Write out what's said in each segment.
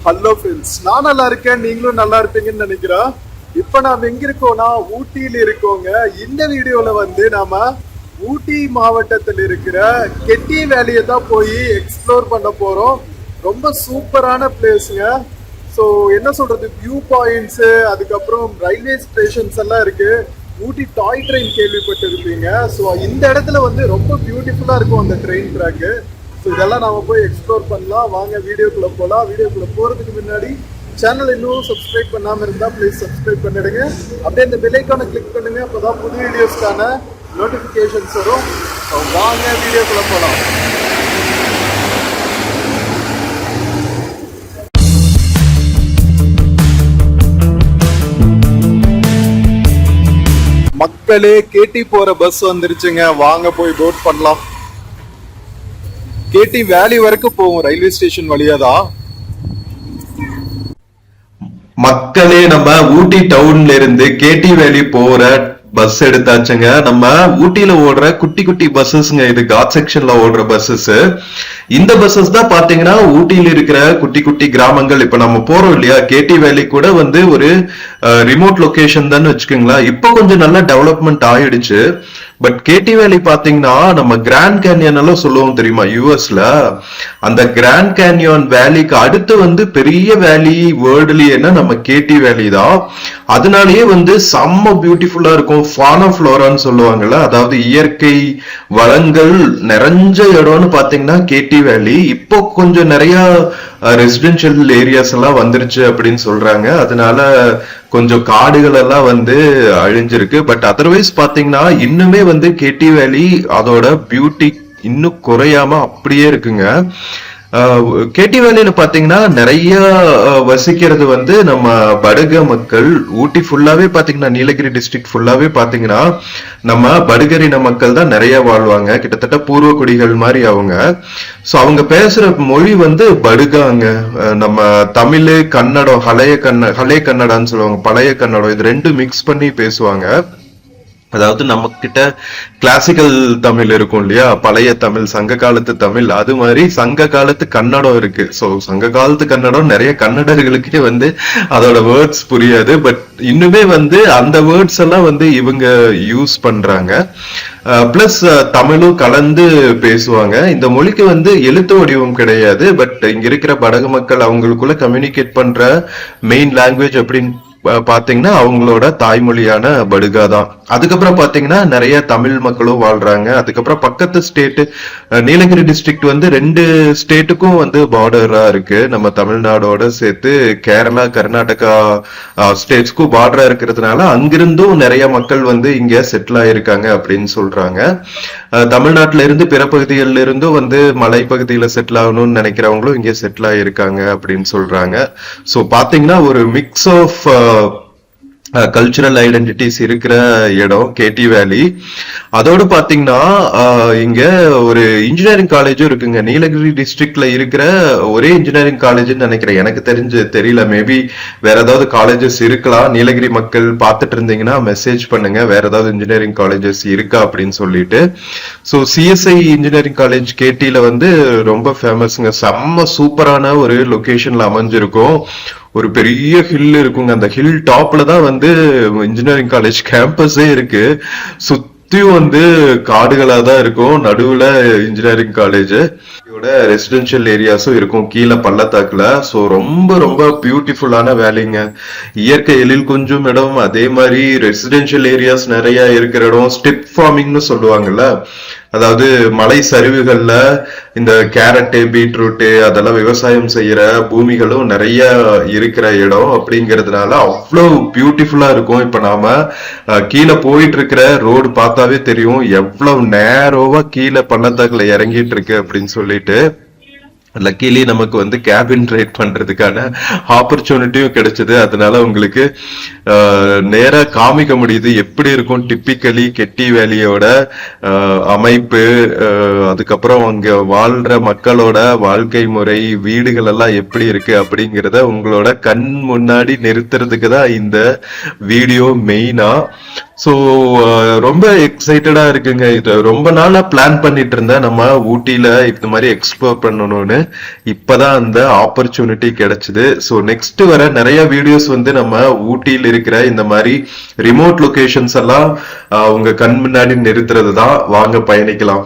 Hello friends, நான் நல்லா இருக்கேன், நீங்களும் நல்லா இருப்பீங்கன்னு நினைக்கிறேன். இப்ப நாம எங்க இருக்கோம்னா ஊட்டியில இருக்கோங்க. இந்த வீடியோல வந்து நாம ஊட்டி மாவட்டத்தில் இருக்கிற கெட்டி வேலியை தான் போய் எக்ஸ்ப்ளோர் பண்ண போறோம். ரொம்ப சூப்பரான பிளேஸுங்க. ஸோ என்ன சொல்றது, வியூ பாயிண்ட்ஸ், அதுக்கப்புறம் ரயில்வே ஸ்டேஷன்ஸ் எல்லாம் இருக்கு. ஊட்டி டாய் ட்ரெயின் கேள்விப்பட்டிருப்பீங்க. ஸோ இந்த இடத்துல வந்து ரொம்ப பியூட்டிஃபுல்லா இருக்கும் அந்த ட்ரெயின் ட்ராக்கு. ஸோ இதெல்லாம் நாம போய் எக்ஸ்ப்ளோர் பண்ணலாம். வாங்க வீடியோக்குள்ள போகலாம். வீடியோக்குள்ள போறதுக்கு முன்னாடி சேனல் இன்னும் சப்ஸ்கிரைப் பண்ணாம இருந்தா ப்ளீஸ் சப்ஸ்கிரைப் பண்ணிடுங்க. அப்படியே இந்த பெல் ஐகானை கிளிக் பண்ணுங்க. அப்பதான் புது வீடியோஸ்க்கான நோட்டிபிகேஷன்ஸ் வரும். ஸோ வாங்க வீடியோக்குள்ள போகலாம். மக்களே, கேட்டி போற பஸ் வந்துருச்சுங்க. வாங்க போய் போட் பண்ணலாம். கேட்டி வேலி வரைக்கும் போகும், ரயில்வே ஸ்டேஷன் வழியாதான். மக்களே, நம்ம ஊட்டி டவுன்ல இருந்து கேட்டி வேலி போற பஸ் எடுத்தாச்சுங்க. நம்ம ஊட்டியில ஓடுற குட்டி குட்டி பஸ்ஸஸ்ங்க, இது காட் செக்ஷன்ல ஓடுற பஸ்ஸஸ். இந்த பஸ்ஸஸ் தான் பாத்தீங்கன்னா ஊட்டியில இருக்கிற குட்டி குட்டி கிராமங்கள். இப்ப நம்ம போறோம் இல்லையா, கேட்டி வேலி கூட வந்து ஒரு ரிமோட் லொகேஷன் தான் வச்சுக்கோங்களேன். இப்போ கொஞ்சம் நல்லா டெவலப்மெண்ட் ஆயிடுச்சு. பட் கேட்டி வேலி பாத்தீங்கன்னா நம்ம கிராண்ட் கேன்யன் எல்லாம் சொல்லுவோம் தெரியுமா, யூஎஸ்ல. அந்த கிராண்ட் கேன்யான் வேலிக்கு அடுத்து வந்து பெரிய வேலி வேர்ல்டுலயேன்னா நம்ம கேட்டி வேலி தான். அதனாலயே வந்து செம்ம பியூட்டிஃபுல்லா இருக்கும். ஃபானா ஃப்ளோரான்னு சொல்லுவாங்கல்ல, அதாவது இயற்கை வளங்கள் நிறைஞ்ச இடம்னு பாத்தீங்கன்னா கேட்டி வேலி. இப்போ கொஞ்சம் நிறைய ரெசிடென்ஷியல் ஏரியாஸ் எல்லாம் வந்துருச்சு அப்படின்னு சொல்றாங்க. அதனால கொஞ்சம் காடுகள் எல்லாம் வந்து அழிஞ்சிருக்கு. பட் அதர்வைஸ் பாத்தீங்கன்னா இன்னுமே வந்து கேட்டி வேலி அதோட பியூட்டி இன்னும் குறையாம அப்படியே இருக்குங்க. கேட்டி வேலியில பாத்தீங்கன்னா நிறைய வசிக்கிறது வந்து நம்ம படுக மக்கள். ஊட்டி ஃபுல்லாவே பாத்தீங்கன்னா நீலகிரி டிஸ்ட்ரிக்ட் ஃபுல்லாவே பாத்தீங்கன்னா நம்ம படுகரின மக்கள் தான் நிறைய வாழ்வாங்க. கிட்டத்தட்ட பூர்வ குடிகள் மாதிரி அவங்க. சோ அவங்க பேசுற மொழி வந்து படுகாங்க. நம்ம தமிழ், கன்னடம், ஹலே கன்னடான்னு சொல்லுவாங்க, பழைய கன்னடம், இது ரெண்டும் மிக்ஸ் பண்ணி பேசுவாங்க. அதாவது நம்ம கிட்ட கிளாசிக்கல் தமிழ் இருக்கும் இல்லையா, பழைய தமிழ், சங்க காலத்து தமிழ், அது மாதிரி சங்க காலத்து கன்னடம் இருக்கு. சோ சங்க காலத்து கன்னடம் நிறைய கன்னடர்களுக்கே வந்து அதோட வேர்ட்ஸ் புரியாது. பட் இன்னுமே வந்து அந்த வேர்ட்ஸ் எல்லாம் வந்து இவங்க யூஸ் பண்றாங்க. பிளஸ் தமிழும் கலந்து பேசுவாங்க. இந்த மொழிக்கு வந்து எழுத்து வடிவம் கிடையாது. பட் இங்க இருக்கிற படகு மக்கள் அவங்களுக்குள்ள கம்யூனிகேட் பண்ற மெயின் லாங்குவேஜ் அப்படின்னு பாத்தீங்கன்னா அவங்களோட தாய்மொழியான படுகா தான். அதுக்கப்புறம் பாத்தீங்கன்னா நிறைய தமிழ் மக்களும் வாழ்றாங்க. அதுக்கப்புறம் பக்கத்து ஸ்டேட் நீலகிரி டிஸ்ட்ரிக்ட் வந்து 2 ஸ்டேட்டுக்கும் வந்து பார்டரா இருக்கு. நம்ம தமிழ்நாடோட சேர்த்து கேரளா, கர்நாடகா ஸ்டேட்ஸ்க்கும் பார்டரா இருக்கிறதுனால அங்கிருந்தும் நிறைய மக்கள் வந்து இங்க செட்டில் ஆயிருக்காங்க அப்படின்னு சொல்றாங்க. தமிழ்நாட்டுல இருந்து பிற பகுதிகளில இருந்தும் வந்து மலைப்பகுதியில செட்டில் ஆகணும்னு நினைக்கிறவங்களும் இங்க செட்டில் ஆயிருக்காங்க அப்படின்னு சொல்றாங்க. சோ பாத்தீங்கன்னா ஒரு மிக்ஸ் ஆஃப் கல்ச்சுரல் ஐடென்டிட்டிஸ் இருக்கிற இடம் கேட்டி வேலி. அதோடு பாத்தீங்கன்னா இங்க ஒரு இன்ஜினியரிங் காலேஜும் இருக்குங்க. நீலகிரி டிஸ்ட்ரிக்ட்ல இருக்கிற ஒரே இன்ஜினியரிங் காலேஜ்னு நினைக்கிறேன், எனக்கு தெரியல. மேபி வேற ஏதாவது காலேஜஸ் இருக்கலாம். நீலகிரி மக்கள் பார்த்துட்டு இருந்தீங்கன்னா மெசேஜ் பண்ணுங்க, வேற ஏதாவது இன்ஜினியரிங் காலேஜஸ் இருக்கா அப்படின்னு சொல்லிட்டு. ஸோ சிஎஸ்ஐ இன்ஜினியரிங் காலேஜ் கேட்டியில வந்து ரொம்ப ஃபேமஸ்ங்க. செம்ம சூப்பரான ஒரு லொகேஷன்ல அமைஞ்சிருக்கும். ஒரு பெரிய ஹில் இருக்குங்க. அந்த ஹில் டாப்ல தான் வந்து இன்ஜினியரிங் காலேஜ் கேம்பஸே இருக்கு. சுத்தியும் வந்து காடுகளா தான் இருக்கும். நடுவுல இன்ஜினியரிங் காலேஜ் ரெசிடென்ஷியல் ஏரியாஸும் இருக்கும் கீழே பள்ளத்தாக்குல. சோ ரொம்ப ரொம்ப பியூட்டிஃபுல்லான வேலைங்க. இயற்கை எழில் கொஞ்சம் இடம், அதே மாதிரி ரெசிடென்ஷியல் ஏரியாஸ் நிறைய இருக்கிற இடம். ஸ்டெப் ஃபார்மிங்னு சொல்லுவாங்கல்ல, அதாவது மலை சரிவுகள்ல இந்த கேரட்டு, பீட்ரூட்டு அதெல்லாம் விவசாயம் செய்யற பூமிகளும் நிறைய இருக்கிற இடம் அப்படிங்கிறதுனால அவ்வளவு பியூட்டிஃபுல்லா இருக்கும். இப்ப நாம கீழே போயிட்டு இருக்கிற ரோடு பார்த்தாவே தெரியும் எவ்வளவு நேரோவா கீழே பள்ளத்தாக்குல இறங்கிட்டு இருக்கு அப்படின்னு சொல்லிட்டு. லக்கிலி நமக்கு வந்து கேபின் ரைட் பண்றதுக்கான ஆப்பர்ச்சுனிட்டியும் கிடைச்சது. அதனால உங்களுக்கு நேரா காமிக்க முடியுது எப்படி இருக்கும் டிப்பிக்கலி கெட்டி வேலியோட அமைப்பு. அதுக்கப்புறம் அங்க வாழ்ற மக்களோட வாழ்க்கை முறை, வீடுகள் எல்லாம் எப்படி இருக்கு அப்படிங்கிறத உங்களோட கண் முன்னாடி நிறுத்துறதுக்கு தான் இந்த வீடியோ மெயினா. ஸோ ரொம்ப எக்ஸைட்டடா இருக்குங்க. இது ரொம்ப நாளா பிளான் பண்ணிட்டு இருந்தேன், நம்ம ஊட்டியில இந்த மாதிரி எக்ஸ்ப்ளோர் பண்ணணும்னு. இப்பதான் அந்த ஆப்பர்ச்சுனிட்டி கிடைச்சது. ஸோ நெக்ஸ்ட் வர நிறைய வீடியோஸ் வந்து நம்ம ஊட்டியில் இருக்கிற இந்த மாதிரி ரிமோட் லொகேஷன்ஸ் எல்லாம் உங்க கண் முன்னாடி நிறுத்துறது தான். வாங்க பயணிக்கலாம்.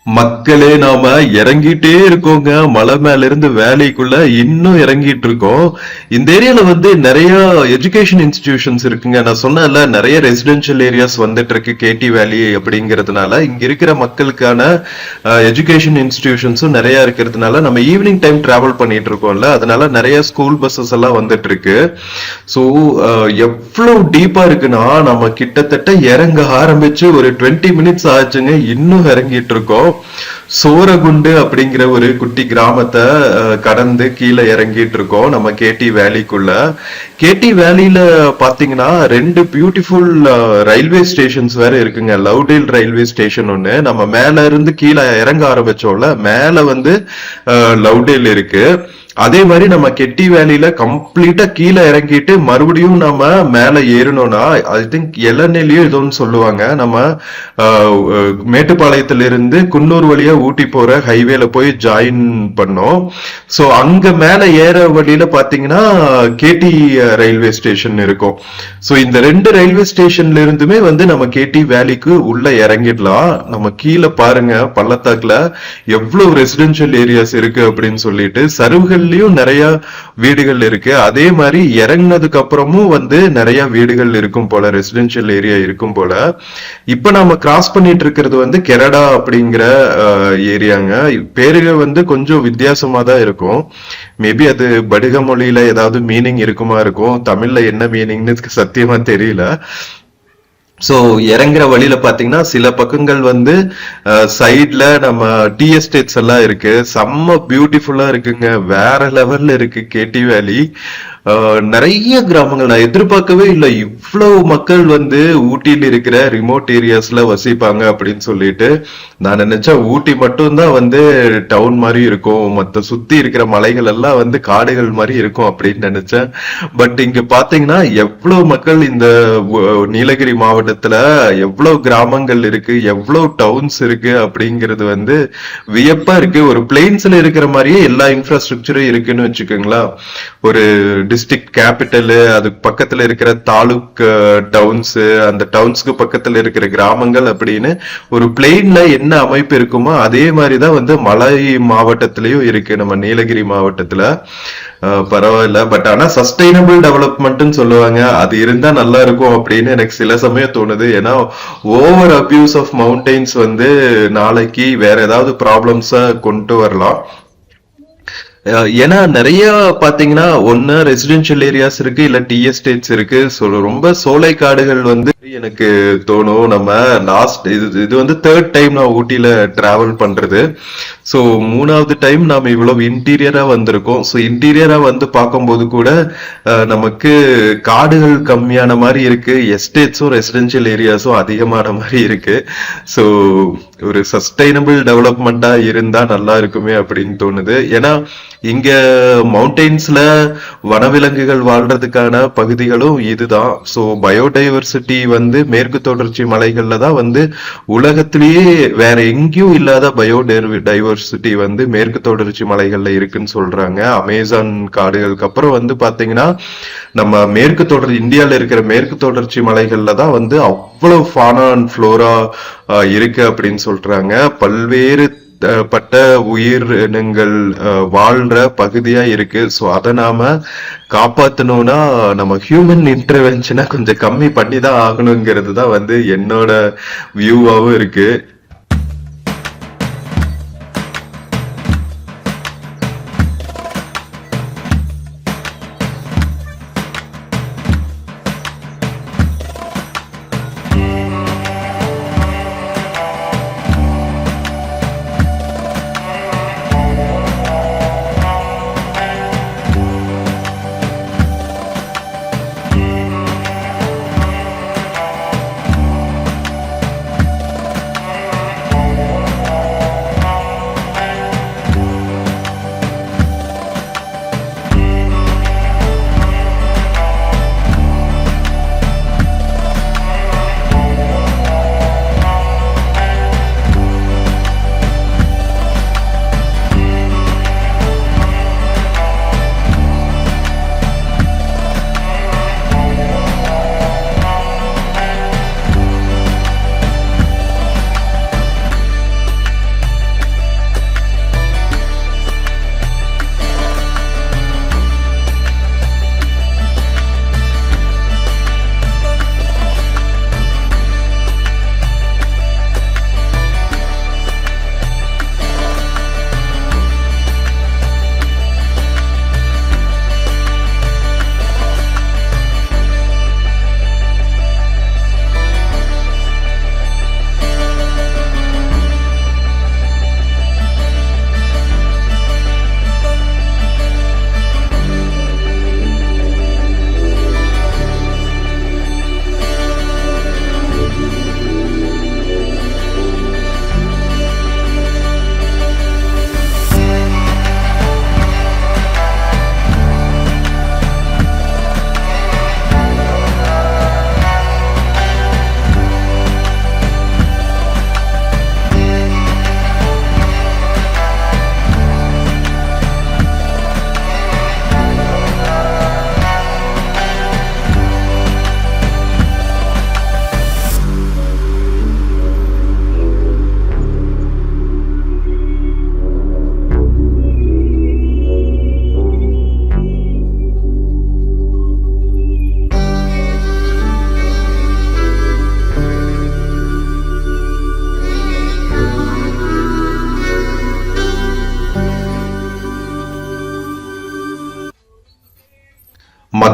மக்களே, நாம இறங்கிட்டே இருக்கோங்க. மலை மேல இருந்து வேலைக்குள்ள இன்னும் இறங்கிட்டு இருக்கோம். இந்த ஏரியால வந்து நிறைய எஜுகேஷன் இன்ஸ்டிடியூஷன்ஸ் இருக்குங்க. நான் சொன்னேன்ல, நிறைய ரெசிடென்ஷியல் ஏரியாஸ் வந்துட்டு இருக்கு கேடி வேலி அப்படிங்கறதுனால. இங்க இருக்கிற மக்களுக்கான எஜுகேஷன் இன்ஸ்டிடியூஷன்ஸும் நிறைய இருக்கிறதுனால நம்ம ஈவினிங் டைம் டிராவல் பண்ணிட்டு இருக்கோம்ல, அதனால நிறைய ஸ்கூல் பஸ்ஸஸ் எல்லாம் வந்துட்டு இருக்கு. ஸோ எவ்வளவு டீப்பா இருக்குன்னா, நம்ம கிட்டத்தட்ட இறங்க ஆரம்பிச்சு ஒரு 20 மினிட்ஸ் ஆச்சுங்க, இன்னும் இறங்கிட்டு இருக்கோம். சோரகுண்டு அப்படிங்கிற ஒரு குட்டி கிராமத்தை கடந்து கீழே இறங்கிட்டு இருக்கோம் நம்ம கேடி வேலிக்குள்ள. கேடி வேலியில பாத்தீங்கன்னா 2 பியூட்டிஃபுல் ரயில்வே ஸ்டேஷன்ஸ் வேற இருக்குங்க. லவ்டேல் ரயில்வே ஸ்டேஷன் ஒண்ணு, நம்ம மேல இருந்து கீழே இறங்க ஆரம்பிச்சோம்ல, மேல வந்து லவ்டேல் இருக்கு. அதே மாதிரி நம்ம கெட்டி வேலியில கம்ப்ளீட்டா கீழே இறங்கிட்டு மறுபடியும் நம்ம மேல ஏறணும்னா, ஐ திங்க் இளநெல்லியும் ஏதோன்னு சொல்லுவாங்க, நம்ம மேட்டுப்பாளையத்துல இருந்து குன்னூர் வழியா ஊட்டி போற ஹைவேல போய் ஜாயின் பண்ணோம். சோ அங்க மேல ஏற வழியில பாத்தீங்கன்னா கேடி ரயில்வே ஸ்டேஷன் இருக்கும். சோ இந்த 2 ரயில்வே ஸ்டேஷன்ல இருந்துமே வந்து நம்ம கேடி வேலிக்கு உள்ள இறங்கிடலாம். நம்ம கீழே பாருங்க பள்ளத்தாக்குல எவ்வளவு ரெசிடென்ஷியல் ஏரியாஸ் இருக்கு அப்படின்னு சொல்லிட்டு. சருவுகள் நிறைய வீடுகள் இருக்கு. அதே மாதிரி இறங்கினதுக்கு அப்புறமும் வந்து நிறைய வீடுகள் இருக்கும் போல, ரெசிடென்ஷியல் ஏரியா இருக்கும் போல. இப்ப நம்ம கிராஸ் பண்ணிட்டு இருக்கிறது வந்து கெரடா அப்படிங்கிற ஏரியாங்க. பேருக வந்து கொஞ்சம் வித்தியாசமா தான் இருக்கும். மேபி அது படுக மொழியில ஏதாவது மீனிங் இருக்குமா இருக்கும். தமிழ்ல என்ன மீனிங்னு சத்தியமா தெரியல. சோ இறங்குற வழியில பாத்தீங்கன்னா சில பக்கங்கள் வந்து சைட்ல நம்ம டீ எஸ்டேட்ஸ் எல்லாம் இருக்கு. செம்ம பியூட்டிஃபுல்லா இருக்குங்க, வேற லெவல்ல இருக்கு கேடி வேலி. நிறைய கிராமங்கள் நான் எதிர்பார்க்கவே இல்லை இவ்வளவு மக்கள் வந்து ஊட்டியில் இருக்கிற ரிமோட் ஏரியாஸ்ல வசிப்பாங்க அப்படின்னு சொல்லிட்டு. நான் நினைச்சேன் ஊட்டி மட்டும்தான் வந்து டவுன் மாதிரி இருக்கும், மத்த சுத்தி இருக்கிற மலைகள் எல்லாம் வந்து காடுகள் மாதிரி இருக்கும் அப்படின்னு நினைச்சேன். பட் இங்க பாத்தீங்கன்னா எவ்வளவு மக்கள் இந்த நீலகிரி மாவட்டத்துல எவ்வளவு கிராமங்கள் இருக்கு, எவ்வளவு டவுன்ஸ் இருக்கு அப்படிங்கிறது வந்து வியப்பா இருக்கு. ஒரு பிளெயின்ஸ்ல இருக்கிற மாதிரியே எல்லா இன்ஃப்ராஸ்ட்ரக்சரும் இருக்குன்னு வச்சுக்கோங்களா. ஒரு டிஸ்ட்ரிக்ட் கேபிட்டல், அதுக்கு பக்கத்துல இருக்கிற தாலுக் டவுன்ஸ், அந்த டவுன்ஸ்க்கு பக்கத்துல இருக்கிற கிராமங்கள் அப்படின்னு ஒரு பிளெயின்ல என்ன அமைப்பு இருக்குமோ அதே மாதிரிதான் வந்து மலை மாவட்டத்திலயும் இருக்கு நம்ம நீலகிரி மாவட்டத்துல. பரவாயில்ல. பட் ஆனா சஸ்டைனபிள் டெவலப்மெண்ட்னு சொல்லுவாங்க, அது இருந்தா நல்லா இருக்கும் அப்படின்னு எனக்கு சில சமயம் தோணுது. ஏன்னா ஓவர் அபியூஸ் ஆஃப் மவுண்டெயின்ஸ் வந்து நாளைக்கு வேற ஏதாவது ப்ராப்ளம்ஸ கொண்டு வரலாம். ஏன்னா நிறைய பாத்தீங்கன்னா ஒன்னு ரெசிடென்ஷியல் ஏரியாஸ் இருக்கு, இல்ல டி எஸ்டேட்ஸ் இருக்கு. ரொம்ப சோலை காடுகள் வந்து எனக்கு தோணும். நம்ம லாஸ்ட் இது வந்து தேர்ட் டைம் நான் ஊட்டியில டிராவல் பண்றது. சோ 3வது டைம் நாம இவ்வளவு இன்டீரியரா வந்திருக்கோம். சோ இன்டீரியரா வந்து பார்க்கும்போது கூட நமக்கு காடுகள் கம்மியான மாதிரி இருக்கு, எஸ்டேட்ஸும் ரெசிடென்ஷியல் ஏரியாஸும் அதிகமான மாதிரி இருக்கு. சோ ஒரு சஸ்டைனபிள் டெவலப்மெண்டா இருந்தா நல்லா இருக்குமே அப்படின்னு தோணுது. ஏன்னா இங்க மவுண்டெயின்ஸ்ல வனவிலங்குகள் வாழ்றதுக்கான பகுதிகளும் இதுதான். சோ பயோடைவர்சிட்டி வந்து மேற்கு தொடர்ச்சி மலைகள்ல தான் வந்து உலகத்திலேயே வேற எங்கேயும் இல்லாத பயோடைவர்சிட்டி வந்து மேற்கு தொடர்ச்சி மலைகள்ல இருக்குன்னு சொல்றாங்க. அமேசான் காடுகளுக்கு அப்புறம் வந்து பாத்தீங்கன்னா நம்ம இந்தியால இருக்கிற மேற்கு தொடர்ச்சி மலைகள்ல தான் வந்து அவ்வளவு ஃபானா அண்ட் ஃப்ளோரா இருக்கு அப்படின்னு சொல்றாங்க. பல்வேறு பட்ட உயிரினங்கள் வாழ்ற பகுதியா இருக்கு. சோ அதை நாம காப்பாத்தணும்னா நம்ம ஹியூமன் இன்டர்வென்ஷனை கொஞ்சம் கம்மி பண்ணி தான் ஆகணுங்கிறது தான் வந்து என்னோட வியூவாவும் இருக்கு.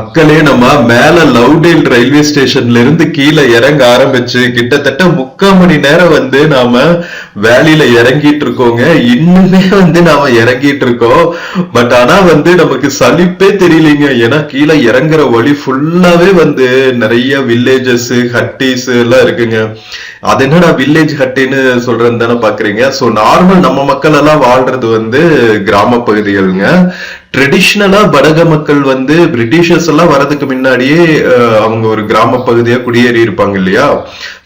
மக்களே நம்ம மேல லவ்டேல் ரயில்வே ஸ்டேஷன்ல இருந்து கீழே இறங்க ஆரம்பிச்சு கிட்டத்தட்ட 3/4 மணி நேரம் வந்து நாம வேலையில இறங்கிட்டு இருக்கோங்க. இன்னுமே வந்து நாம இறங்கிட்டு இருக்கோம். பட் ஆனா வந்து நமக்கு சலிப்பே தெரியலீங்க. ஏன்னா கீழே இறங்குற வழி ஃபுல்லாவே வந்து நிறைய வில்லேஜஸ் ஹட்டீஸ் எல்லாம் இருக்குங்க. அது என்னடா வில்லேஜ் ஹட்டின்னு சொல்றேன்னு தானே பாக்குறீங்க. சோ நார்மல் நம்ம மக்கள் எல்லாம் வாழ்றது வந்து கிராம பகுதிகள்ங்க. ட்ரெடிஷ்னலா படக மக்கள் வந்து பிரிட்டிஷர்ஸ் எல்லாம் வரதுக்கு முன்னாடியே அவங்க ஒரு கிராம பகுதியா குடியேறி இருப்பாங்க இல்லையா.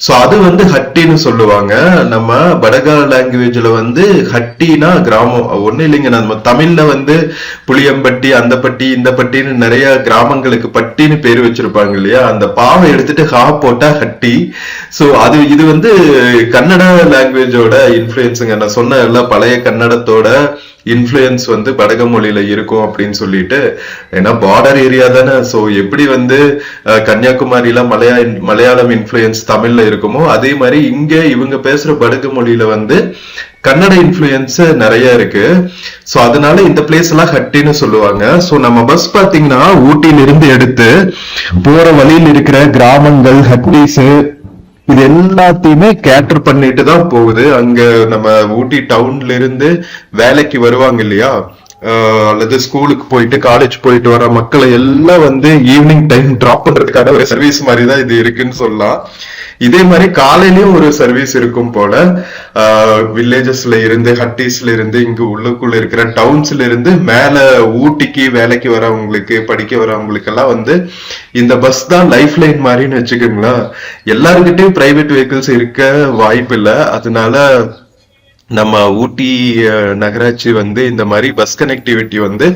சோ அது வந்து ஹட்டின்னு சொல்லுவாங்க. நம்ம படகா லாங்குவேஜ்ல வந்து ஹட்டினா கிராமம் ஒண்ணு இல்லைங்க. நம்ம தமிழ்ல வந்து புளியம்பட்டி அந்த பட்டி இந்த பட்டின்னு நிறைய கிராமங்களுக்கு பட்டின்னு பேர் வச்சிருப்பாங்க இல்லையா. அந்த பாவை எடுத்துட்டு ஹா போட்டா ஹட்டி. சோ அது இது வந்து கன்னட லாங்குவேஜோட இன்ஃபுளுன்ஸுங்க. நான் சொன்ன எல்லாம் பழைய கன்னடத்தோட இன்ஃபுளுயன்ஸ் வந்து படக மொழியில இருக்கும் அப்படின்னு சொல்லிட்டு. ஏன்னா பார்டர் ஏரியா தானே. சோ எப்படி வந்து கன்னியாகுமரியில மலையாளம் இன்ஃபுளுயன்ஸ் தமிழ்ல இருக்குமோ அதே மாதிரி இங்க இவங்க பேசுற படகு மொழியில வந்து கன்னட இன்ஃபுளுயன்ஸ் நிறைய இருக்கு. சோ அதனால இந்த பிளேஸ் எல்லாம் ஹட்டின்னு சொல்லுவாங்க. சோ நம்ம பஸ் பாத்தீங்கன்னா ஊட்டியில இருந்து எடுத்து போற வழியில் இருக்கிற கிராமங்கள் ஹட்டீஸ் இது எல்லாத்தையுமே கேட்டர் பண்ணிட்டு தான் போகுது. அங்க நம்ம ஊட்டி டவுன்ல இருந்து வேலைக்கு வருவாங்க இல்லையா, அல்லது ஸ்கூலுக்கு போயிட்டு காலேஜ் போயிட்டு வர மக்களை எல்லாம் வந்து ஈவினிங் டைம் டிராப் பண்றதுக்கான ஒரு சர்வீஸ் மாதிரி தான் இது இருக்குன்னு சொல்லலாம். இதே மாதிரி காலையிலயும் ஒரு சர்வீஸ் இருக்கும் போல. வில்லேஜஸ்ல இருந்து ஹட்டீஸ்ல இருந்து இங்க உள்ளுக்குள்ள இருக்கிற டவுன்ஸ்ல இருந்து மேல ஊட்டிக்கு வேலைக்கு வரவங்களுக்கு படிக்க வரவங்களுக்கு எல்லாம் வந்து இந்த பஸ் தான் லைஃப் லைன் மாதிரின்னு வச்சுக்கோங்களேன். எல்லாருக்கிட்டையும் பிரைவேட் வெஹிக்கிள்ஸ் இருக்க வாய்ப்பு இல்லை. அதனால நம்ம ஊட்டி நகராட்சி வந்து இந்த மாதிரி பஸ் கனெக்டிவிட்டி வந்து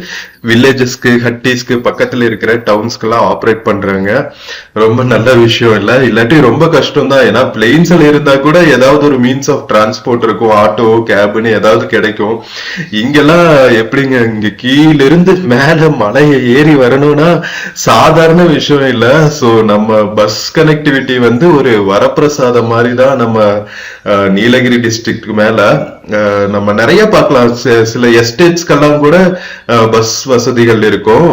வில்லேஜஸ்க்கு ஹட்டீஸ்க்கு பக்கத்துல இருக்கிற டவுன்ஸ்க்கு ஆப்ரேட் பண்றாங்க. ரொம்ப நல்ல விஷயம் இல்ல. இல்லாட்டி ரொம்ப கஷ்டம் தான். ஏன்னா பிளெயின்ஸ்ல இருந்தா கூட ஏதாவது ஒரு மீன்ஸ் ஆஃப் டிரான்ஸ்போர்ட் இருக்கும், ஆட்டோ கேப்னு ஏதாவது கிடைக்கும். இங்கெல்லாம் எப்படிங்க, இங்க கீழ இருந்து மேல மலையை ஏறி வரணும்னா சாதாரண விஷயம் இல்ல. சோ நம்ம பஸ் கனெக்டிவிட்டி வந்து ஒரு வரப்பிரசாதம் மாதிரி தான் நம்ம நீலகிரி டிஸ்ட்ரிக்ட் மேல நம்ம நிறைய பார்க்கலாம். சில எஸ்டேட்ஸ்க்கெல்லாம் கூட பஸ் வசதிகள் இருக்கும்.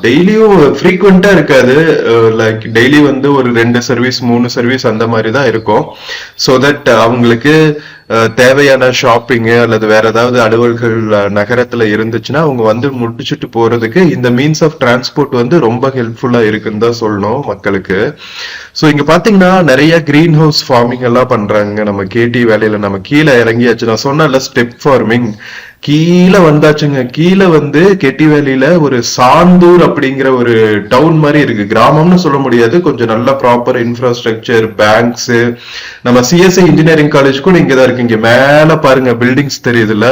டெய்லியும் ஃப்ரீக்வெண்டா இருக்காது. லைக் டெய்லி வந்து ஒரு 2 சர்வீஸ் 3 சர்வீஸ் அந்த மாதிரி தான் இருக்கும். சோ தட் அவங்களுக்கு தேவையான ஷாப்பிங் அல்லது வேற ஏதாவது அலுவல்கள் நகரத்துல இருந்துச்சுன்னா அவங்க வந்து முடிச்சுட்டு போறதுக்கு இந்த மீன்ஸ் ஆஃப் டிரான்ஸ்போர்ட் வந்து ரொம்ப ஹெல்ப்ஃபுல்லா இருக்குன்னு தான் சொல்லணும் மக்களுக்கு. சோ இங்க பாத்தீங்கன்னா நிறைய கிரீன் ஹவுஸ் ஃபார்மிங் எல்லாம் பண்றாங்க. நம்ம கேடி வேலையில நம்ம கீழே இறங்கியாச்சு. நான் சொன்னல ஸ்டெப் ஃபார்மிங் கீழே வந்தாச்சுங்க. கீழே வந்து கெட்டி வேலியில ஒரு சாந்தூர் அப்படிங்கிற ஒரு டவுன் மாதிரி இருக்கு. கிராமம்னு சொல்ல முடியாது, கொஞ்சம் நல்ல ப்ராப்பர் இன்ஃப்ராஸ்ட்ரக்சர், பேங்க்ஸ். நம்ம சிஎஸ்ஐ இன்ஜினியரிங் காலேஜ் கூட இங்கதான் இருக்கு. இங்க மேல பாருங்க பில்டிங்ஸ் தெரியுதுல்ல,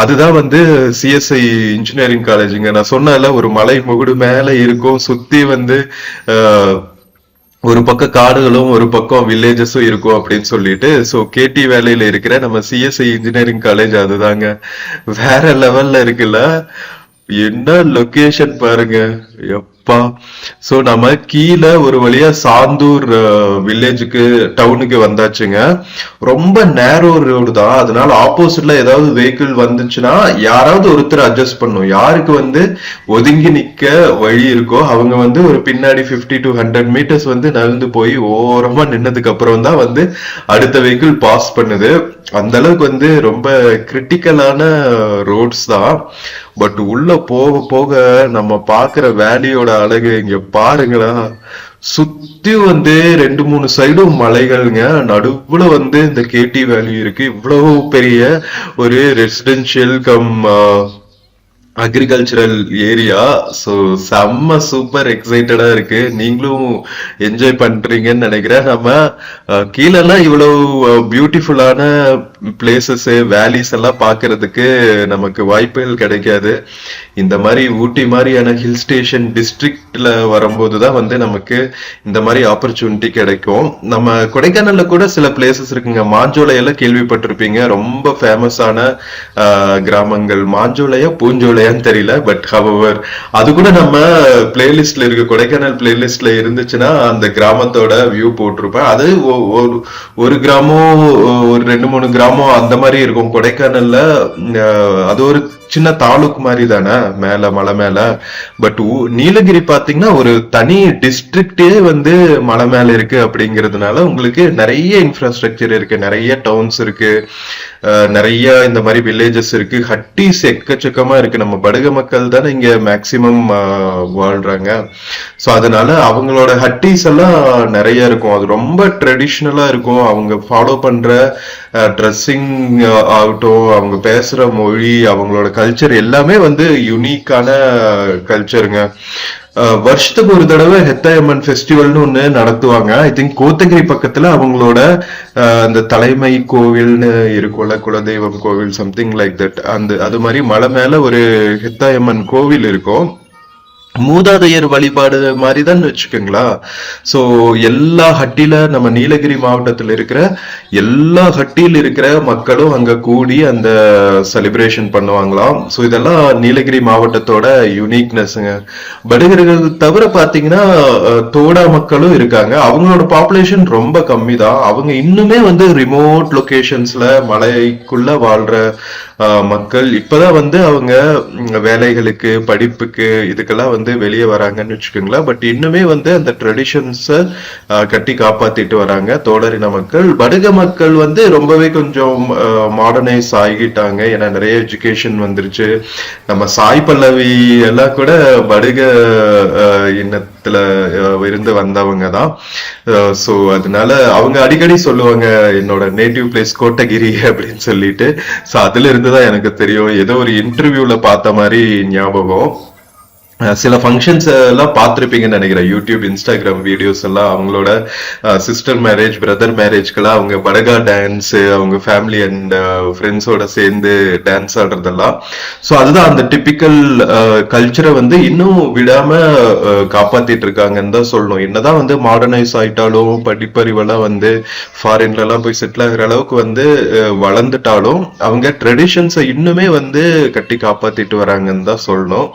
அதுதான் வந்து சிஎஸ்ஐ இன்ஜினியரிங் காலேஜுங்க. நான் சொன்னல ஒரு மலை முகுடு மேல இருக்கும், சுத்தி வந்து ஒரு பக்கம் காடுகளும் ஒரு பக்கம் வில்லேஜஸும் இருக்கும் அப்படின்னு சொல்லிட்டு. சோ கேடி வேலையில இருக்கிற நம்ம சிஎஸ்ஐ இன்ஜினியரிங் காலேஜ் அதுதாங்க. வேற லெவல்ல இருக்குல்ல. என்ன லொகேஷன் பாருங்க எப்பா. சோ நம்ம கீழே ஒரு வழியா சாந்தூர் வில்லேஜுக்கு டவுனுக்கு வந்தாச்சுங்க. ரொம்ப நேரோ ரோடு தான். அதனால ஆப்போசிட்ல ஏதாவது வெஹிக்கிள் வந்துச்சுன்னா யாராவது ஒருத்தர் அட்ஜஸ்ட் பண்ணும். யாருக்கு வந்து ஒதுங்கி நிக்க வழி இருக்கோ அவங்க வந்து ஒரு பின்னாடி 50 to 100 மீட்டர்ஸ் வந்து நகர்ந்து போய் ஓரமா நின்னதுக்கு அப்புறம் தான் வந்து அடுத்த வெஹிக்கிள் பாஸ் பண்ணுது. அந்த அளவுக்கு வந்து ரொம்ப கிரிட்டிக்கலான ரோட்ஸ் தான். பட் உள்ள போக போக நம்ம பாக்குற வேலியோட அழகு இங்க பாருங்களா. சுத்தி வந்து 2-3 சைடும் மலைகள்ங்க. நடுவுல வந்து இந்த கேடி வேலி இருக்கு. இவ்வளவு பெரிய ஒரு residential come agricultural area. So செம்ம சூப்பர் எக்ஸைட்டடா இருக்கு. நீங்களும் என்ஜாய் பண்றீங்கன்னு நினைக்கிறேன். நம்ம கீழெல்லாம் இவ்வளவு பியூட்டிஃபுல்லான பிளேசஸ் வேலிஸ் எல்லாம் பாக்குறதுக்கு நமக்கு வாய்ப்புகள் கிடைக்காது. இந்த மாதிரி ஊட்டி மாதிரியான ஹில் ஸ்டேஷன் டிஸ்ட்ரிக்ட்ல வரும்போதுதான் வந்து நமக்கு இந்த மாதிரி ஆப்பர்ச்சுனிட்டி கிடைக்கும். நம்ம கொடைக்கானல்ல கூட சில பிளேசஸ் இருக்குங்க. மாஞ்சோலையெல்லாம் கேள்விப்பட்டிருப்பீங்க. ரொம்ப ஃபேமஸான கிராமங்கள். மாஞ்சோலையா பூஞ்சோலையான்னு தெரியல. பட் ஹவவர் அது கூட நம்ம பிளேலிஸ்ட்ல இருக்கு. கொடைக்கானல் பிளேலிஸ்ட்ல இருந்துச்சுன்னா அந்த கிராமத்தோட வியூ போட்டிருப்பேன். அது ஒரு கிராமம் ஒரு 2-3 கிராமம் கிராமம் அந்த மாதிரி இருக்கும் கொடைக்கானல்ல. அது ஒரு சின்ன தாலுக் மாதிரி தானே மேல மலை மேல. பட் நீலகிரி பாத்தீங்கன்னா ஒரு தனி டிஸ்ட்ரிக்டே வந்து மலை மேல இருக்கு அப்படிங்கிறதுனால உங்களுக்கு நிறைய இன்ஃப்ராஸ்ட்ரக்சர் இருக்கு, நிறைய டவுன்ஸ் இருக்கு, நிறைய இந்த மாதிரி வில்லேஜஸ் இருக்கு, ஹட்டிஸ் எக்கச்சக்கமா இருக்கு. நம்ம படுக மக்கள் தானே இங்க மேக்சிமம் வாழ்றாங்க. ஸோ அதனால அவங்களோட ஹட்டிஸ் எல்லாம் நிறைய இருக்கும். அது ரொம்ப ட்ரெடிஷ்னலா இருக்கும். அவங்க ஃபாலோ பண்ற ட்ரெஸ்ஸிங் ஆகட்டும், அவங்க பேசுற மொழி, அவங்களோட கல்ச்சர் எல்லாமே வந்து யூனிக்கான கல்ச்சருங்க. வருஷத்துக்கு ஒரு தடவை ஹெத்தாயம்மன் ஃபெஸ்டிவல்னு ஒண்ணு நடத்துவாங்க. ஐ திங்க் கோத்தகிரி பக்கத்துல அவங்களோட அந்த தலைமை கோவில்னு இருக்கும்ல, குலதெய்வம் கோவில் சம்திங் லைக் தட். அது மாதிரி மலை மேல ஒரு ஹெத்தாயம்மன் கோவில் இருக்கும். மூதாதையர் வழிபாடு மாதிரிதான் வச்சுக்கோங்களா. சோ எல்லா ஹட்டில நம்ம நீலகிரி மாவட்டத்தில் இருக்கிற எல்லா ஹட்டியில் இருக்கிற மக்களும் அங்க கூடி அந்த செலிப்ரேஷன் பண்ணுவாங்களாம். சோ இதெல்லாம் நீலகிரி மாவட்டத்தோட யூனிக்னஸ்ங்க. படுகர்கள் தவிர பாத்தீங்கன்னா தோடா மக்களும் இருக்காங்க. அவங்களோட பாப்புலேஷன் ரொம்ப கம்மி தான். அவங்க இன்னுமே வந்து ரிமோட் லொகேஷன்ஸ்ல மலைக்குள்ள வாழ்ற மக்கள். இப்பதான் வந்து அவங்க வேலைகளுக்கு படிப்புக்கு இதுக்கெல்லாம் வந்து வெளியே வராங்கன்னு வச்சுக்கோங்களேன். பட் இன்னுமே வந்து அந்த ட்ரெடிஷன்ஸ கட்டி காப்பாத்திட்டு வராங்க தோடரின மக்கள். படுக மக்கள் வந்து ரொம்பவே கொஞ்சம் மாடர்னைஸ் ஆகிட்டாங்க. ஏன்னா நிறைய எஜுகேஷன் வந்துருச்சு. நம்ம சாய் பல்லவி எல்லாம் கூட படுக இனத்துல இருந்து வந்தவங்க தான். சோ அதனால அவங்க அடிக்கடி சொல்லுவாங்க என்னோட நேட்டிவ் பிளேஸ் கோட்டகிரி அப்படின்னு சொல்லிட்டு. சோ அதுல இருந்துதான் எனக்கு தெரியும். ஏதோ ஒரு இன்டர்வியூல பார்த்த மாதிரி ஞாபகம். சில ஃபங்க்ஷன்ஸ் எல்லாம் பார்த்துருப்பீங்கன்னு நினைக்கிறேன், யூடியூப் இன்ஸ்டாகிராம் வீடியோஸ் எல்லாம். அவங்களோட சிஸ்டர் மேரேஜ், பிரதர் மேரேஜ்க்கெல்லாம் அவங்க படகா டான்ஸ், அவங்க ஃபேமிலி அண்ட் ஃப்ரெண்ட்ஸோட சேர்ந்து டான்ஸ் ஆடுறதெல்லாம். ஸோ அதுதான் அந்த டிபிக்கல் கல்ச்சரை வந்து இன்னும் விடாம காப்பாத்திட்டு இருக்காங்கன்னு தான் சொல்லணும். என்னதான் வந்து மாடர்னைஸ் ஆயிட்டாலும், படிப்பறிவெல்லாம் வந்து ஃபாரின்ல எல்லாம் போய் செட்டில் ஆகிற அளவுக்கு வந்து வளர்ந்துட்டாலும் அவங்க ட்ரெடிஷன்ஸை இன்னுமே வந்து கட்டி காப்பாத்திட்டு வராங்கன்னு தான் சொல்லணும்.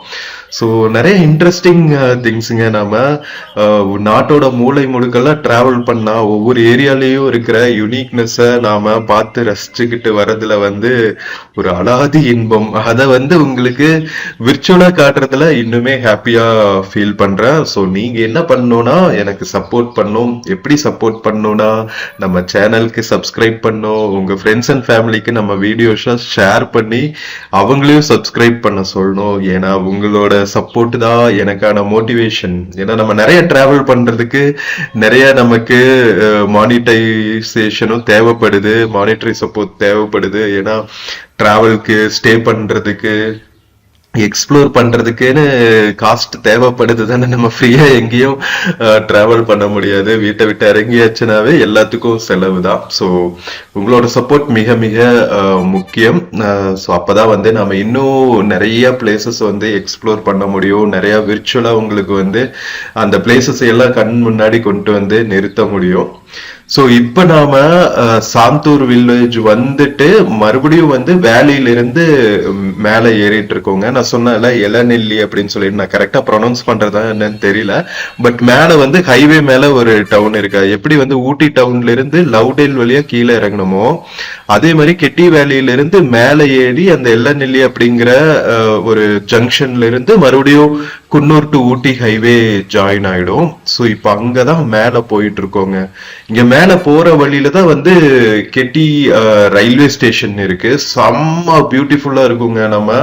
ஸோ நிறைய இன்ட்ரெஸ்டிங் திங்ஸுங்க. நம்ம நாட்டோட மூளை முடுக்கெல்லாம் டிராவல் பண்ணா ஒவ்வொரு ஏரியாலையும் இருக்கிற யூனிக்னஸை நாம பார்த்து ரசிச்சுக்கிட்டு வர்றதுல வந்து ஒரு அலாதி இன்பம். அதை வந்து உங்களுக்கு விர்ச்சுவலா காட்டுறதுல இன்னுமே ஹாப்பியா ஃபீல் பண்றேன். ஸோ நீங்க என்ன பண்ணணும்னா எனக்கு சப்போர்ட் பண்ணும். எப்படி சப்போர்ட் பண்ணணும்னா நம்ம சேனலுக்கு சப்ஸ்கிரைப் பண்ணும், உங்க ஃப்ரெண்ட்ஸ் அண்ட் ஃபேமிலிக்கு நம்ம வீடியோஸை ஷேர் பண்ணி அவங்களையும் சப்ஸ்கிரைப் பண்ண சொல்லணும். ஏன்னா உங்களோட சப்போர்ட் தான் எனக்கான மோட்டிவேஷன். ஏன்னா நம்ம நிறைய டிராவல் பண்றதுக்கு நிறைய நமக்கு மானிட்டைசேஷனும் தேவைப்படுது, மானிட்டரி சப்போர்ட் தேவைப்படுது. ஏன்னா டிராவலுக்கு, ஸ்டே பண்றதுக்கு, எக்ஸ்ப்ளோர் பண்றதுக்குன்னு காஸ்ட் தேவைப்படுது தானே. நம்ம ஃப்ரீயா எங்கேயும் டிராவல் பண்ண முடியாது. வீட்டை விட்டு இறங்கியாச்சுனாவே எல்லாத்துக்கும் செலவு தான். ஸோ உங்களோட சப்போர்ட் மிக மிக முக்கியம். ஸோ அப்பதான் வந்து நம்ம இன்னும் நிறைய பிளேசஸ் வந்து எக்ஸ்ப்ளோர் பண்ண முடியும். நிறைய விர்ச்சுவலா உங்களுக்கு வந்து அந்த பிளேசஸ் எல்லாம் கண் முன்னாடி கொண்டு வந்து நிறுத்த முடியும். ஸோ இப்ப நாம சாந்தூர் வில்லேஜ் வந்துட்டு மறுபடியும் வந்து வேலியில இருந்து மேல ஏறிட்டு இருக்கோங்க. நான் சொன்னேன்ல இளநெல்லி அப்படின்னு சொல்லி, நான் கரெக்டா ப்ரொனவுன்ஸ் பண்றதா என்னன்னு தெரியல. பட் மேல வந்து ஹைவே மேல ஒரு டவுன் இருக்கு. எப்படி வந்து ஊட்டி டவுன்ல இருந்து லவ்டேல் வழியா கீழே இறங்கணுமோ அதே மாதிரி கெட்டி வேலியில இருந்து மேல ஏறி அந்த இளநெல்லி அப்படிங்கிற ஒரு ஜங்ஷன்ல இருந்து மறுபடியும் Coonoor to Ooty highway join ஆயிடும். ஸோ இப்ப அங்கதான் மேல போயிட்டு இருக்கோங்க. இங்க மேல போற வழியில தான் வந்து கெட்டி ரயில்வே ஸ்டேஷன் இருக்கு. செம்ம பியூட்டிஃபுல்லா இருக்குங்க. நம்ம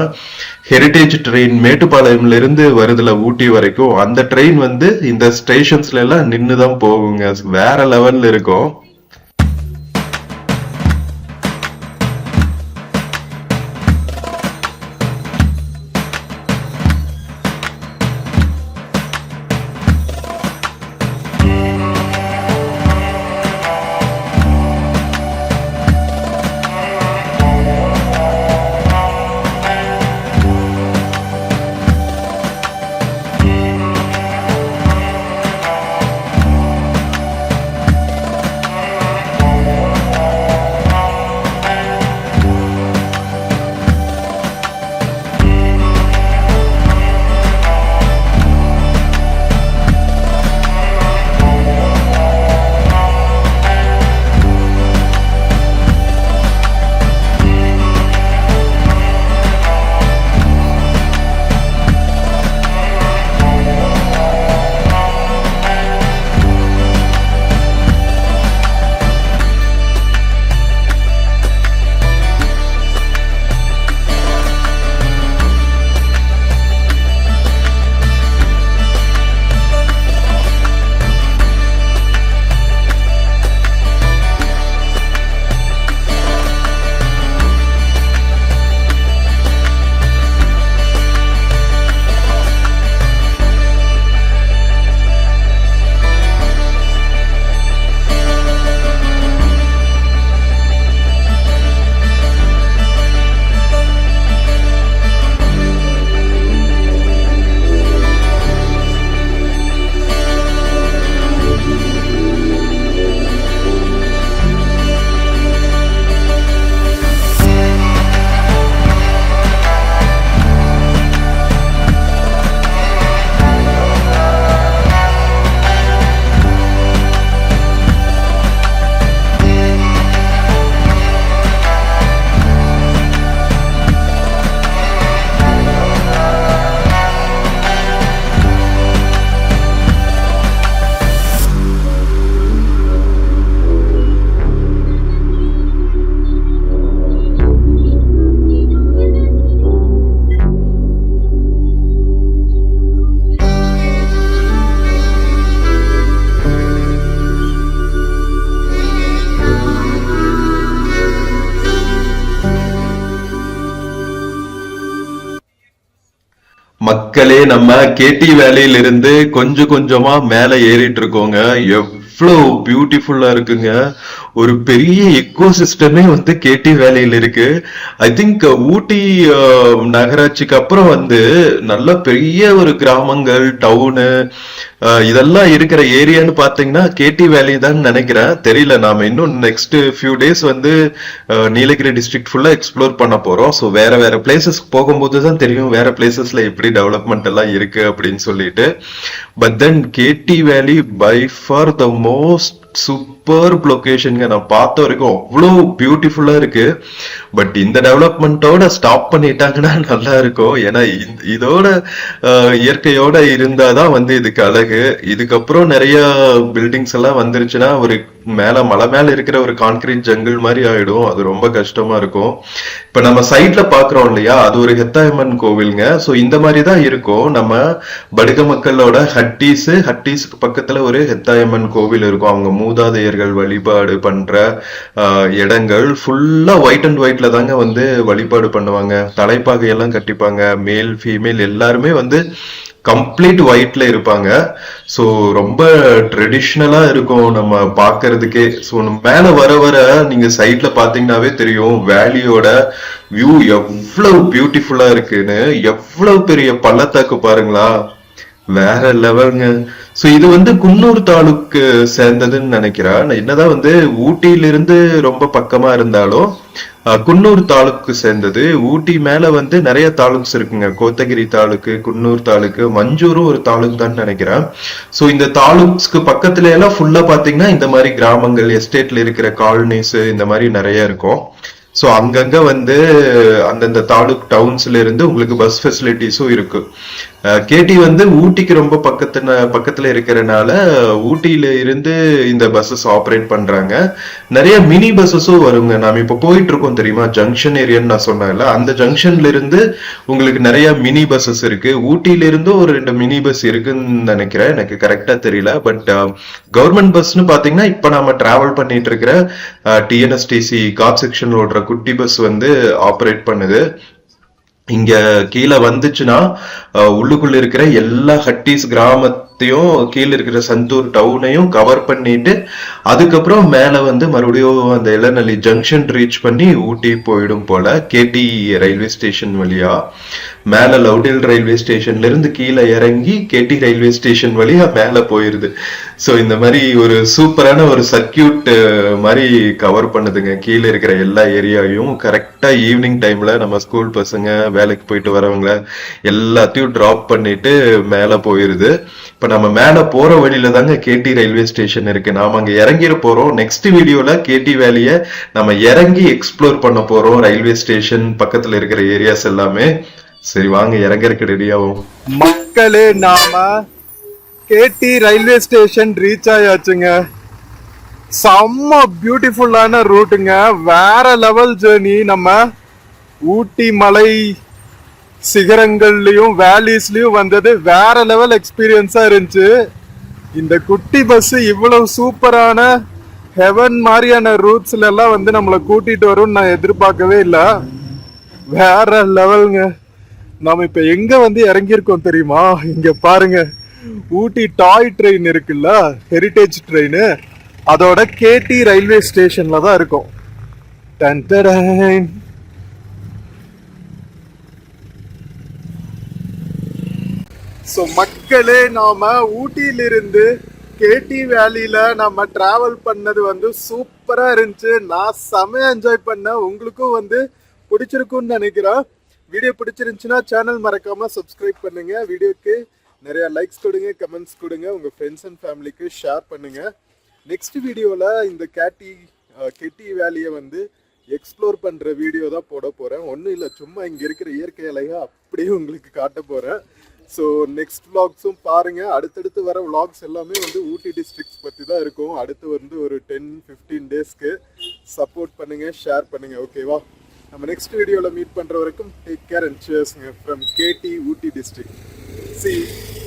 ஹெரிட்டேஜ் ட்ரெயின் மேட்டுப்பாளையம்ல இருந்து வருதுல ஊட்டி வரைக்கும், அந்த ட்ரெயின் வந்து இந்த ஸ்டேஷன்ஸ்ல எல்லாம் நின்னுதான் போகுங்க. வேற லெவல்ல இருக்கும். மக்களே நம்ம கேடி வேலையில இருந்து கொஞ்சம் கொஞ்சமா மேல ஏறிட்டு இருக்கோங்க. எவ்வளவு பியூட்டிஃபுல்லா இருக்குங்க. ஒரு பெரிய எக்கோ சிஸ்டமே வந்து கேடி வேலையில இருக்கு. ஐ திங்க் ஊட்டி நகராட்சிக்கு அப்புறம் வந்து நல்ல பெரிய ஒரு கிராமங்கள் டவுனு இதெல்லாம் இருக்கிற ஏரியான்னு பாத்தீங்கன்னா கேடி வேலி தான் நினைக்கிறேன். தெரியல, நாம இன்னும் நெக்ஸ்ட் ஃபியூ டேஸ் வந்து நீலகிரி டிஸ்ட்ரிக்ட் ஃபுல்லா எக்ஸ்ப்ளோர் பண்ண போறோம். ஸோ வேற வேற பிளேசஸ் போகும்போது தான் தெரியும் வேற பிளேசஸ்ல எப்படி டெவலப்மெண்ட் எல்லாம் இருக்கு அப்படின்னு சொல்லிட்டு. But then Ketti valley by far the most superb லொகேஷனுங்க. நான் பார்த்த வரைக்கும் அவ்வளோ பியூட்டிஃபுல்லா இருக்கு. பட் இந்த டெவலப்மெண்ட்டோட ஸ்டாப் பண்ணிட்டாங்கன்னா நல்லா இருக்கும். ஏன்னா இதோட இயற்கையோட இருந்தாதான் வந்து இதுக்கு அழகு. இதுக்கப்புறம் நிறைய பில்டிங்ஸ் எல்லாம் வந்துருச்சுன்னா ஒரு மேல மலை மேல இருக்கிற ஒரு கான்கிரீட் ஜங்கிள் மாதிரி ஆயிடும். அது ரொம்ப கஷ்டமா இருக்கும். இப்ப நம்ம சைட்ல பாக்குறோம் இல்லையா, அது ஒரு ஹெத்தாயம்மன் கோவிலுங்க. சோ இந்த மாதிரி தான் இருக்கும். நம்ம படுக மக்களோட ஹட்டீஸ்க்கு பக்கத்துல ஒரு ஹெத்தாயம்மன் கோவில் இருக்கும். அவங்க மூதாதையர்கள் வழிபாடு பண்ற இடங்கள் ஃபுல்லா ஒயிட் அண்ட் ஒயிட்ல தாங்க வந்து வழிபாடு பண்ணுவாங்க. தலைப்பாகை எல்லாம் கட்டிப்பாங்க. மேல் ஃபீமேல் எல்லாருமே வந்து கம்ப்ளீட் ஒயிட்ல இருப்பாங்க. ஸோ ரொம்ப ட்ரெடிஷ்னலா இருக்கும் நம்ம பாக்குறதுக்கே. ஸோ மேல வர வர நீங்க சைட்ல பாத்தீங்கன்னாவே தெரியும் வேலியோட வியூ எவ்வளவு பியூட்டிஃபுல்லா இருக்குன்னு. எவ்வளவு பெரிய பள்ளத்தாக்கு பாருங்களா, வேற லெவலுங்க. சோ இது வந்து குன்னூர் தாலுக்கு சேர்ந்ததுன்னு நினைக்கிறேன். என்னதான் வந்து ஊட்டியிலிருந்து ரொம்ப பக்கமா இருந்தாலும் குன்னூர் தாலுக்கு சேர்ந்தது. ஊட்டி மேல வந்து நிறைய தாலுக்ஸ் இருக்குங்க. கோத்தகிரி தாலுக்கு, குன்னூர் தாலுக்கு, மஞ்சூரும் ஒரு தாலுக் தான் நினைக்கிறேன். சோ இந்த தாலுக்ஸ்க்கு பக்கத்துல எல்லாம் ஃபுல்லா பாத்தீங்கன்னா இந்த மாதிரி கிராமங்கள், எஸ்டேட்ல இருக்கிற காலனிஸ் இந்த மாதிரி நிறைய இருக்கும். ஸோ அங்கங்க வந்து அந்தந்த தாலுக் டவுன்ஸ்ல இருந்து உங்களுக்கு பஸ் ஃபெசிலிட்டிஸும் இருக்கு. கேடி வந்து ஊட்டிக்கு ரொம்ப பக்கத்துல இருக்கிறனால ஊட்டியில இருந்து இந்த பஸ்ஸஸ் ஆப்ரேட் பண்றாங்க. நிறைய மினி பஸ்ஸஸும் வருங்க. நாம இப்ப போயிட்டு இருக்கோம் தெரியுமா, ஜங்ஷன் ஏரியான்னு நான் சொன்னேன்ல, அந்த ஜங்ஷன்ல இருந்து உங்களுக்கு நிறைய மினி பஸ்ஸஸ் இருக்கு. ஊட்டியில இருந்தும் ஒரு 2 மினி பஸ் இருக்குன்னு நினைக்கிறேன், எனக்கு கரெக்டா தெரியல. பட் கவர்மெண்ட் பஸ்ன்னு பாத்தீங்கன்னா இப்ப நாம டிராவல் பண்ணிட்டு இருக்கிற டிஎன்எஸ்டிசி காட் செக்ஷன் ஓடுற குட்டி பஸ் வந்து ஆப்ரேட் பண்ணுது. இங்க கீழே வந்துச்சுன்னா உள்ளுக்குள்ள இருக்கிற எல்லா ஹட்டீஸ் கிராமத்தையும் கீழே இருக்கிற சந்தூர் டவுனையும் கவர் பண்ணிட்டு அதுக்கப்புறம் மேல வந்து மறுபடியும் அந்த இளநல்லி ஜங்ஷன் ரீச் பண்ணி ஊட்டி போயிடும் போல. கேடி ரயில்வே ஸ்டேஷன் வழியா மேல லவுடேல் ரயில்வே ஸ்டேஷன்ல இருந்து கீழே இறங்கி கேடி ரயில்வே ஸ்டேஷன் வழியா மேல போயிருது. சோ இந்த மாதிரி ஒரு சூப்பரான ஒரு சர்க்கியூட் மாதிரி கவர் பண்ணுதுங்க கீழே இருக்கிற எல்லா ஏரியாவையும். கரெக்டா ஈவினிங் டைம்ல நம்ம ஸ்கூல் பசங்க, வேலைக்கு போயிட்டு வரவங்க எல்லாத்தையும் டிராப் பண்ணிட்டு மேல போயிருது. இப்ப நம்ம மேல போற வழியில தாங்க கேடி ரயில்வே ஸ்டேஷன் இருக்கு. நாம அங்க இறங்கிட போறோம். நெக்ஸ்ட் வீடியோல கேடி வேலிய நம்ம இறங்கி எக்ஸ்ப்ளோர் பண்ண போறோம். ரயில்வே ஸ்டேஷன் பக்கத்துல இருக்கிற ஏரியாஸ் எல்லாமே. சரி வாங்க இறங்கறதுக்கு ரெடி ஆகும். மக்களே, நாம கேடி ரயில்வே ஸ்டேஷன் ரீச் ஆயாச்சுங்க. செம்ம பியூட்டிஃபுல்லான ரூட்டுங்க. வேற லெவல் ஜேர்னி. நம்ம ஊட்டி மலை சிகரங்கள்லயும் வேலிஸ்லயும் வந்தது வேற லெவல் எக்ஸ்பீரியன்ஸா இருந்துச்சு. இந்த குட்டி பஸ் இவ்வளவு சூப்பரான ஹெவன் மாதிரியான ரூட்ஸ்ல எல்லாம் வந்து நம்மளை கூட்டிட்டு வரும்னு நான் எதிர்பார்க்கவே இல்லை. வேற லெவலுங்க. நாம இப்ப எங்க வந்து இறங்கியிருக்கோம் தெரியுமா? இங்க பாருங்க, ஊட்டி டாய் ட்ரெயின் இருக்குல்ல, ஹெரிட்டேஜ் ட்ரெயின், அதோட கேடி ரயில்வே ஸ்டேஷன்ல தான் இருக்கும். Done done. ஸோ மக்களே, நாம ஊட்டியிலிருந்து கேடி வேலியில நம்ம டிராவல் பண்ணது வந்து சூப்பரா இருந்துச்சு. நான் செமையா என்ஜாய் பண்ணேன். உங்களுக்கும் வந்து பிடிச்சிருக்கும்னு நினைக்கிறேன். வீடியோ பிடிச்சிருந்துச்சுன்னா சேனல் மறக்காம சப்ஸ்கிரைப் பண்ணுங்க. வீடியோக்கு நிறைய லைக்ஸ் கொடுங்க, கமெண்ட்ஸ் கொடுங்க, உங்க ஃப்ரெண்ட்ஸ் அண்ட் ஃபேமிலிக்கு ஷேர் பண்ணுங்க. நெக்ஸ்ட் வீடியோல இந்த கெட்டி வேலியை வந்து எக்ஸ்ப்ளோர் பண்ற வீடியோ தான் போட போறேன். ஒன்றும் இல்லை, சும்மா இங்க இருக்கிற இயற்கை அலையை அப்படியே உங்களுக்கு காட்ட போறேன். ஸோ நெக்ஸ்ட் விளாக்ஸும் பாருங்க. அடுத்தடுத்து வர விளாக்ஸ் எல்லாமே வந்து ஊட்டி டிஸ்ட்ரிக்ட்ஸ் பற்றி தான் இருக்கும். அடுத்து வந்து ஒரு 10-15 டேஸ்க்கு சப்போர்ட் பண்ணுங்க, ஷேர் பண்ணுங்க. ஓகேவா? நம்ம நெக்ஸ்ட் வீடியோவில் மீட் பண்ணுற வரைக்கும் டேக் கேர் அண்ட் சியர்ஸ்ங்க from Ketti Ooty district. See you.